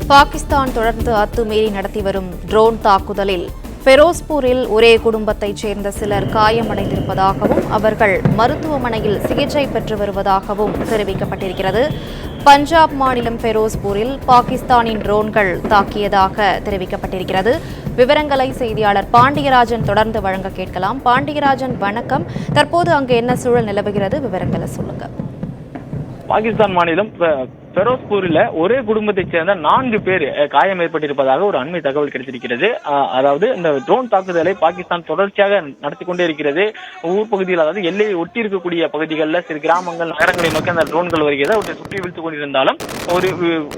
பாகிஸ்தான் தொடர்ந்து அத்துமீறி நடத்தி வரும் ட்ரோன் தாக்குதலில் ஃபெரோஸ்பூரில் ஒரே குடும்பத்தைச் சேர்ந்த சிலர் காயமடைந்திருப்பதாகவும் அவர்கள் மருத்துவமனையில் சிகிச்சை பெற்று வருவதாகவும் தெரிவிக்கப்பட்டிருக்கிறது. பஞ்சாப் மாநிலம் ஃபெரோஸ்பூரில் பாகிஸ்தானின் ட்ரோன்கள் தாக்கியதாக தெரிவிக்கப்பட்டிருக்கிறது. விவரங்களை செய்தியாளர் பாண்டியராஜன் தொடர்ந்து வழங்க கேட்கலாம். பாண்டியராஜன், வணக்கம். தற்போது அங்கு என்ன சூழல் நிலவுகிறது? விவரங்களை சொல்லுங்க. பாகிஸ்தான் மாநிலம் ஃபெரோஸ்பூரில் ஒரே குடும்பத்தைச் சேர்ந்த 4 பேர் காயம் ஏற்பட்டிருப்பதாக ஒரு அண்மை தகவல் கிடைத்திருக்கிறது. அதாவது இந்த ட்ரோன் தாக்குதலை பாகிஸ்தான் தொடர்ச்சியாக நடத்தி கொண்டே இருக்கிறது. ஊர் பகுதியில், அதாவது எல்லையை ஒட்டி இருக்கக்கூடிய பகுதிகளில் சிறு கிராமங்கள், நகரங்களை நோக்கி அந்த ட்ரோன்கள் வருகிறது. அவற்றை சுற்றி வீழ்த்துக் கொண்டிருந்தாலும் ஒரு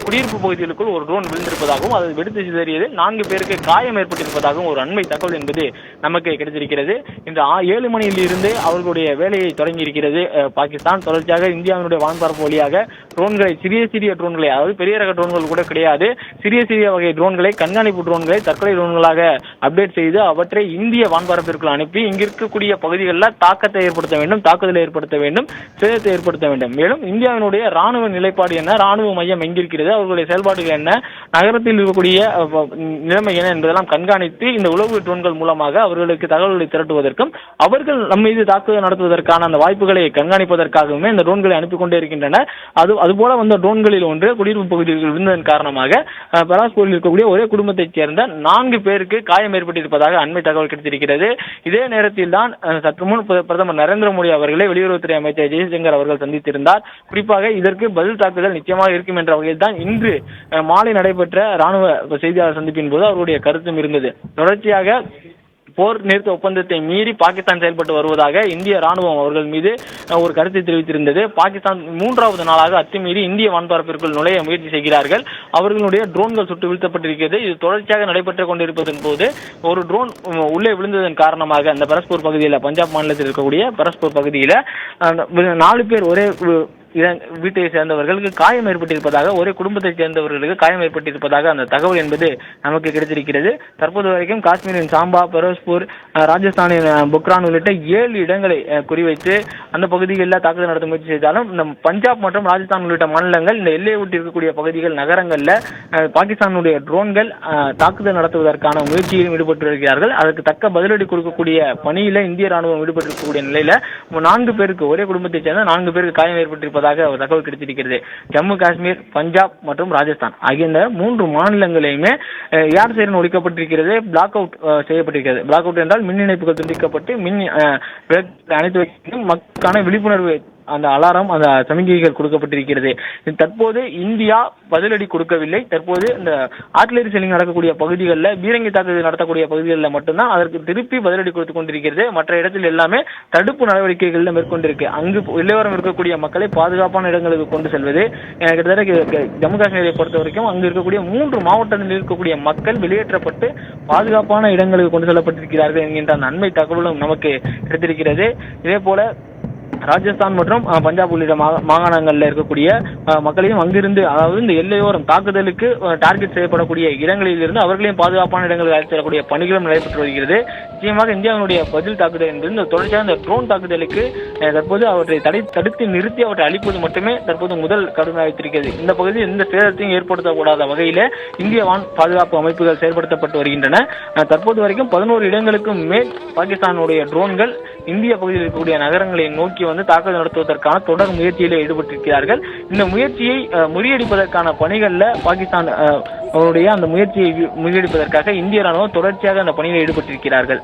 குடியிருப்பு பகுதிகளுக்குள் ஒரு ட்ரோன் விழுந்திருப்பதாகவும் அது வெடித்து சிதறியது 4 பேருக்கு காயம் ஏற்பட்டிருப்பதாகவும் ஒரு அண்மை தகவல் என்பது நமக்கு கிடைத்திருக்கிறது. இந்த 7 மணியில் இருந்து அவர்களுடைய வேலையை தொடங்கி இருக்கிறது பாகிஸ்தான். தொடர்ச்சியாக இந்தியாவினுடைய வான்பரப்பு வழியாக ட்ரோன்களை, சிறிய ட்ரோன்களை, அதாவது பெரிய ரக ட்ரோன்கள் கூட கிடையாது, சிறிய வகை ட்ரோன்களை, கண்காணிப்பு ட்ரோன்களை தற்கொலை ட்ரோன்களாக அப்டேட் செய்து அவற்றை இந்திய வான்பரப்பிற்குள் அனுப்பி இங்கு இருக்கக்கூடிய பகுதிகளில் தாக்கத்தை ஏற்படுத்த வேண்டும், தாக்குதலை ஏற்படுத்த வேண்டும், சேதத்தை ஏற்படுத்த வேண்டும். மேலும் இந்தியாவினுடைய ராணுவ நிலைப்பாடு என்ன, ராணுவ மையம் எங்கிருக்கிறது, அவர்களுடைய செயல்பாடுகள் என்ன, நகரத்தில் இருக்கக்கூடிய நிலைமை என்ன என்பதெல்லாம் கண்காணித்து இந்த உளவு ட்ரோன்கள் மூலமாக அவர்களுக்கு தகவல்களை திரட்டுவதற்கும் அவர்கள் நம் மீது தாக்குதல் நடத்துவதற்கான அந்த வாய்ப்புகளை கண்காணிப்பதற்காகவுமே இந்த ட்ரோன்களை அனுப்பி கொண்டே இருக்கின்றன. அதுபோல வந்த ட்ரோன்களில் ஒன்று குடியிருப்பு பகுதிகளில் விழுந்ததன் காரணமாக ஃபெரோஸ்பூரில் இருக்கக்கூடிய ஒரே குடும்பத்தைச் சேர்ந்த 4 பேருக்கு காயம் ஏற்பட்டிருப்பதாக அண்மை தகவல் கிடைத்திருக்கிறது. இதே நேரத்தில் தான் சற்று முன் பிரதமர் நரேந்திர மோடி அவர்களை வெளியுறவுத்துறை அமைச்சர் ஜெய்சங்கர் அவர்கள் சந்தித்திருந்தார். குறிப்பாக இதற்கு பதில் தாக்குதல் நிச்சயமாக இருக்கும் என்ற வகையில் தான் இன்று மாலை நடைபெற்ற ராணுவ செய்தியாளர் சந்திப்பின் போது அவருடைய கருத்தும் இருந்தது. தொடர்ச்சியாக போர் நிறுத்த ஒப்பந்தத்தை மீறி பாகிஸ்தான் செயல்பட்டு வருவதாக இந்திய ராணுவம் அவர்கள் மீது ஒரு கருத்தை தெரிவித்திருந்தது. பாகிஸ்தான் 3வது நாளாக அத்துமீறி இந்திய வான்பரப்பிற்குள் நுழைய முயற்சி செய்கிறார்கள். அவர்களுடைய ட்ரோன்கள் சுட்டு வீழ்த்தப்பட்டிருக்கிறது. இது தொடர்ச்சியாக நடைபெற்றுக் கொண்டிருப்பதன் போது ஒரு ட்ரோன் உள்ளே விழுந்ததன் காரணமாக அந்த பரஸ்பூர் பகுதியில், பஞ்சாப் மாநிலத்தில் இருக்கக்கூடிய பரஸ்பூர் பகுதியில் 4 பேர் ஒரே வீட்டை சேர்ந்தவர்களுக்கு காயம் ஏற்பட்டிருப்பதாக, ஒரே குடும்பத்தைச் சேர்ந்தவர்களுக்கு காயம் ஏற்பட்டிருப்பதாக அந்த தகவல் என்பது நமக்கு கிடைத்திருக்கிறது. தற்போது வரைக்கும் காஷ்மீரின் சாம்பா, ஃபெரோஸ்பூர், ராஜஸ்தானின் புக்ரான் உள்ளிட்ட 7 இடங்களை குறிவைத்து அந்த பகுதிகளில் தாக்குதல் நடத்த முயற்சி செய்தாலும் இந்த பஞ்சாப் மற்றும் ராஜஸ்தான் உள்ளிட்ட மாநிலங்கள், இந்த எல்லையை ஒட்டி இருக்கக்கூடிய பகுதிகள், நகரங்களில் பாகிஸ்தானுடைய ட்ரோன்கள் தாக்குதல் நடத்துவதற்கான முயற்சியிலும் ஈடுபட்டு வருகிறார்கள். அதற்கு தக்க பதிலடி கொடுக்கக்கூடிய பணியில இந்திய ராணுவம் ஈடுபட்டிருக்கக்கூடிய நிலையில 4 பேருக்கு, ஒரே குடும்பத்தைச் சேர்ந்த 4 பேருக்கு காயம் ஏற்பட்டிருப்பதாக தகவல் கிடைத்திருக்கிறது. ஜம்மு காஷ்மீர், பஞ்சாப் மற்றும் ராஜஸ்தான் ஆகிய இந்த 3 மாநிலங்களையுமே ஏர் சைரன் ஒழிக்கப்பட்டிருக்கிறது, பிளாக் அவுட் செய்யப்பட்டிருக்கிறது. பிளாக் அவுட் என்றால் மின் இணைப்புகள் துண்டிக்கப்பட்டு மின் அணைத்து வைக்க மக்களுக்கான விழிப்புணர்வு, அந்த அலாரம், அந்த சமிகைகள் கொடுக்கப்பட்டிருக்கிறது. தற்போது இந்தியா பதிலடி கொடுக்கவில்லை. தற்போது இந்த ஆர்டிலரி செல்லிங் நடக்கக்கூடிய பகுதிகளில், பீரங்கி தாக்குதல் நடத்தக்கூடிய பகுதிகளில் மட்டும்தான் அதற்கு திருப்பி பதிலடி கொடுத்துக் கொண்டிருக்கிறது. மற்ற இடத்தில் எல்லாமே தடுப்பு நடவடிக்கைகளில் மேற்கொண்டிருக்கு. அங்கு எல்லோரும் இருக்கக்கூடிய மக்களை பாதுகாப்பான இடங்களுக்கு கொண்டு செல்வது, கிட்டத்தட்ட ஜம்மு காஷ்மீரை பொறுத்த வரைக்கும் அங்கு இருக்கக்கூடிய 3 மாவட்டங்களில் இருக்கக்கூடிய மக்கள் வெளியேற்றப்பட்டு பாதுகாப்பான இடங்களுக்கு கொண்டு செல்லப்பட்டிருக்கிறார்கள் என்கின்ற அந்த அண்மை தகவலும் நமக்கு கிடைத்திருக்கிறது. இதே போல ராஜஸ்தான் மற்றும் பஞ்சாப் உள்ளிட்ட மாகாணங்களில் இருக்கக்கூடிய மக்களையும் அங்கிருந்து, அதாவது இந்த எல்லையோரம் தாக்குதலுக்கு டார்கெட் செய்யப்படக்கூடிய இடங்களில் இருந்து அவர்களையும் பாதுகாப்பான இடங்களுக்கு அழைத்து செல்லக்கூடிய பணிகளும் நடைபெற்று வருகிறது. நிச்சயமாக இந்தியாவினுடைய பதில் தாக்குதல் என்பது இந்த தொடர்ச்சியாக இந்த ட்ரோன் தாக்குதலுக்கு தற்போது அவற்றை தடுத்து நிறுத்தி அவற்றை அழிப்பது மட்டுமே தற்போது முதல் கடுமையாக வைத்திருக்கிறது. இந்த பகுதியில் எந்த சேதத்தையும் ஏற்படுத்தக்கூடாத வகையில் இந்திய வான் பாதுகாப்பு அமைப்புகள் செயல்படுத்தப்பட்டு வருகின்றன. தற்போது வரைக்கும் 11 இடங்களுக்கும் மேல் பாகிஸ்தானுடைய ட்ரோன்கள் இந்திய பகுதியில் இருக்கக்கூடிய நகரங்களை நோக்கி வந்து தாக்குதல் நடத்துவதற்கான தொடர் முயற்சியில் ஈடுபட்டிருக்கிறார்கள். இந்த முயற்சியை முறியடிப்பதற்கான பணிகளில் பாகிஸ்தான் அவருடைய அந்த முயற்சியை முறியடிப்பதற்காக இந்திய ராணுவம் தொடர்ச்சியாக அந்த பணியில் ஈடுபட்டிருக்கிறார்கள்.